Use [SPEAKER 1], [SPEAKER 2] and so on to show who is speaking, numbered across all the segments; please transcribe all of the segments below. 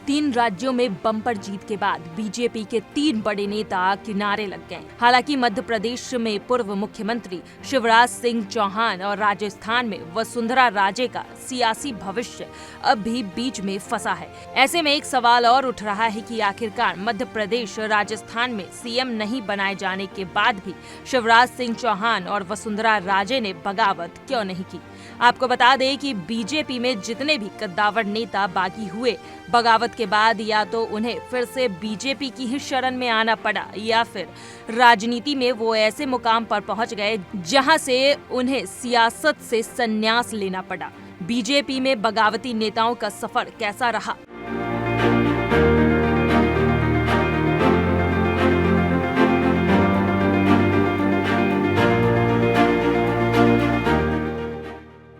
[SPEAKER 1] 3 राज्यों में बम्पर जीत के बाद बीजेपी के 3 बड़े नेता किनारे लग गए। हालांकि मध्य प्रदेश में पूर्व मुख्यमंत्री शिवराज सिंह चौहान और राजस्थान में वसुंधरा राजे का सियासी भविष्य अब भी बीच में फंसा है। ऐसे में एक सवाल और उठ रहा है कि आखिरकार मध्य प्रदेश राजस्थान में सीएम नहीं बनाए जाने के बाद भी शिवराज सिंह चौहान और वसुंधरा राजे ने बगावत क्यों नहीं की। आपको बता दें कि बीजेपी में जितने भी कद्दावर नेता बागी हुए, बगावत के बाद या तो उन्हें फिर से बीजेपी की ही शरण में आना पड़ा या फिर राजनीति में वो ऐसे मुकाम पर पहुंच गए जहां से उन्हें सियासत से संन्यास लेना पड़ा। बीजेपी में बगावती नेताओं का सफर कैसा रहा?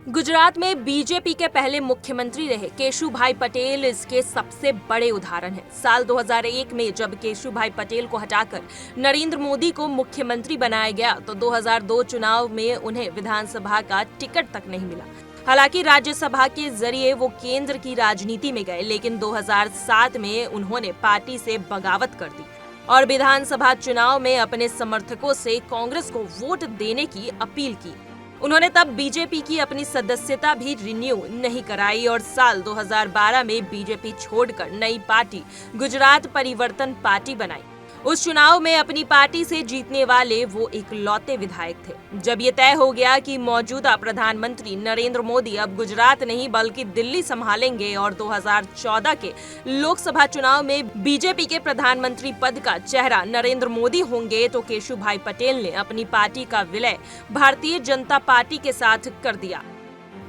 [SPEAKER 1] गुजरात में बीजेपी के पहले मुख्यमंत्री रहे केशुभाई पटेल इसके सबसे बड़े उदाहरण हैं। साल 2001 में जब केशुभाई पटेल को हटाकर नरेंद्र मोदी को मुख्यमंत्री बनाया गया तो 2002 चुनाव में उन्हें विधानसभा का टिकट तक नहीं मिला। हालांकि राज्यसभा के जरिए वो केंद्र की राजनीति में गए, लेकिन 2007 में उन्होंने पार्टी से बगावत कर दी और विधानसभा चुनाव में अपने समर्थकों से कांग्रेस को वोट देने की अपील की। उन्होंने तब बीजेपी की अपनी सदस्यता भी रिन्यू नहीं कराई और साल 2012 में बीजेपी छोड़कर नई पार्टी गुजरात परिवर्तन पार्टी बनाई। उस चुनाव में अपनी पार्टी से जीतने वाले वो इकलौते विधायक थे। जब ये तय हो गया कि मौजूदा प्रधानमंत्री नरेंद्र मोदी अब गुजरात नहीं बल्कि दिल्ली संभालेंगे और 2014 के लोकसभा चुनाव में बीजेपी के प्रधानमंत्री पद का चेहरा नरेंद्र मोदी होंगे, तो केशुभाई पटेल ने अपनी पार्टी का विलय भारतीय जनता पार्टी के साथ कर दिया।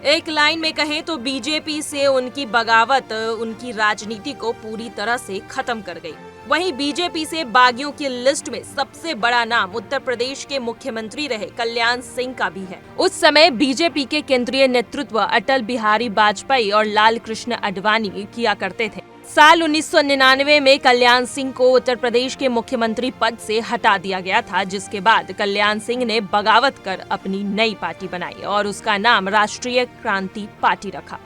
[SPEAKER 1] एक लाइन में कहें तो बीजेपी से उनकी बगावत उनकी राजनीति को पूरी तरह से खत्म कर गई। वहीं बीजेपी से बागियों की लिस्ट में सबसे बड़ा नाम उत्तर प्रदेश के मुख्यमंत्री रहे कल्याण सिंह का भी है। उस समय बीजेपी के केंद्रीय नेतृत्व अटल बिहारी वाजपेयी और लाल कृष्ण आडवाणी किया करते थे। साल 1999 में कल्याण सिंह को उत्तर प्रदेश के मुख्यमंत्री पद से हटा दिया गया था, जिसके बाद कल्याण सिंह ने बगावत कर अपनी नई पार्टी बनाई और उसका नाम राष्ट्रीय क्रांति पार्टी रखा।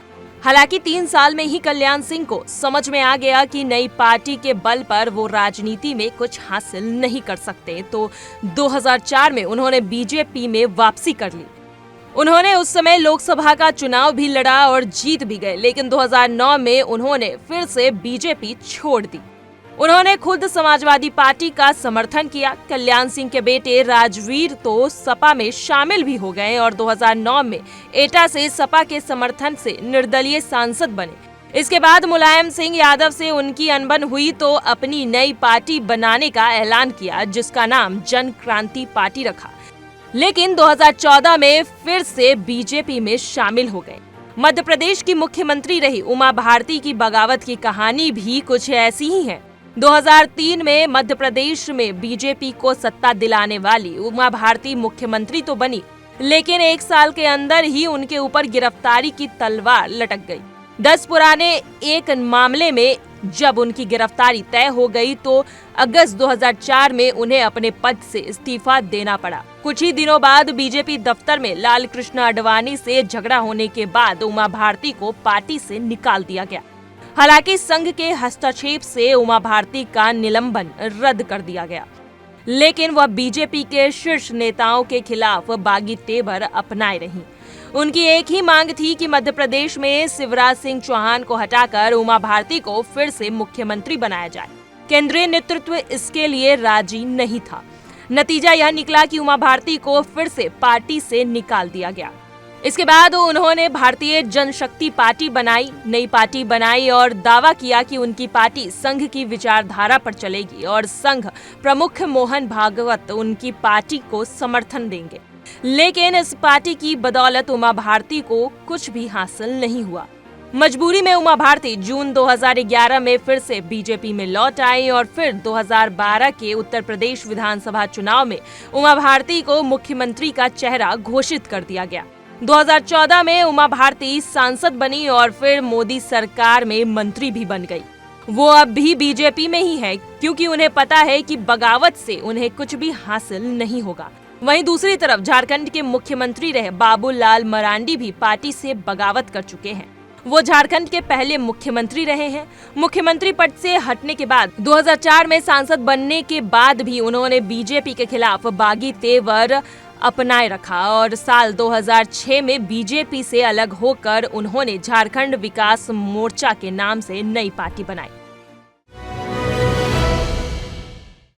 [SPEAKER 1] हालांकि 3 साल में ही कल्याण सिंह को समझ में आ गया कि नई पार्टी के बल पर वो राजनीति में कुछ हासिल नहीं कर सकते, तो 2004 में उन्होंने बीजेपी में वापसी कर ली। उन्होंने उस समय लोकसभा का चुनाव भी लड़ा और जीत भी गए, लेकिन 2009 में उन्होंने फिर से बीजेपी छोड़ दी। उन्होंने खुद समाजवादी पार्टी का समर्थन किया। कल्याण सिंह के बेटे राजवीर तो सपा में शामिल भी हो गए और 2009 में एटा से सपा के समर्थन से निर्दलीय सांसद बने। इसके बाद मुलायम सिंह यादव से उनकी अनबन हुई तो अपनी नई पार्टी बनाने का ऐलान किया, जिसका नाम जन क्रांति पार्टी रखा। लेकिन 2014 में फिर से बीजेपी में शामिल हो गए। मध्य प्रदेश की मुख्यमंत्री रही उमा भारती की बगावत की कहानी भी कुछ ऐसी ही है। 2003 में मध्य प्रदेश में बीजेपी को सत्ता दिलाने वाली उमा भारती मुख्यमंत्री तो बनी, लेकिन 1 साल के अंदर ही उनके ऊपर गिरफ्तारी की तलवार लटक गई। 10 पुराने एक मामले में जब उनकी गिरफ्तारी तय हो गई तो अगस्त 2004 में उन्हें अपने पद से इस्तीफा देना पड़ा। कुछ ही दिनों बाद बीजेपी दफ्तर में लाल कृष्ण आडवाणी से झगड़ा होने के बाद उमा भारती को पार्टी से निकाल दिया गया। हालांकि संघ के हस्तक्षेप से उमा भारती का निलंबन रद्द कर दिया गया, लेकिन वह बीजेपी के शीर्ष नेताओं के खिलाफ बागी तेवर अपनाए रहीं। उनकी एक ही मांग थी कि मध्य प्रदेश में शिवराज सिंह चौहान को हटाकर उमा भारती को फिर से मुख्यमंत्री बनाया जाए। केंद्रीय नेतृत्व इसके लिए राजी नहीं था। नतीजा यह निकला कि उमा भारती को फिर से पार्टी से निकाल दिया गया। इसके बाद उन्होंने भारतीय जनशक्ति पार्टी बनाई, नई पार्टी बनाई और दावा किया कि उनकी पार्टी संघ की विचारधारा पर चलेगी और संघ प्रमुख मोहन भागवत उनकी पार्टी को समर्थन देंगे। लेकिन इस पार्टी की बदौलत उमा भारती को कुछ भी हासिल नहीं हुआ। मजबूरी में उमा भारती जून 2011 में फिर से बीजेपी में लौट आई और फिर 2012 के उत्तर प्रदेश विधानसभा चुनाव में उमा भारती को मुख्यमंत्री का चेहरा घोषित कर दिया गया। 2014 में उमा भारती सांसद बनी और फिर मोदी सरकार में मंत्री भी बन गई। वो अब भी बीजेपी में ही है, क्योंकि उन्हें पता है कि बगावत से उन्हें कुछ भी हासिल नहीं होगा। वहीं दूसरी तरफ झारखंड के मुख्यमंत्री रहे बाबूलाल मरांडी भी पार्टी से बगावत कर चुके हैं। वो झारखंड के पहले मुख्यमंत्री रहे हैं। मुख्यमंत्री पद से हटने के बाद 2004 में सांसद बनने के बाद भी उन्होंने बीजेपी के खिलाफ बागी तेवर अपनाए रखा और साल 2006 में बीजेपी से अलग होकर उन्होंने झारखंड विकास मोर्चा के नाम से नई पार्टी बनाई।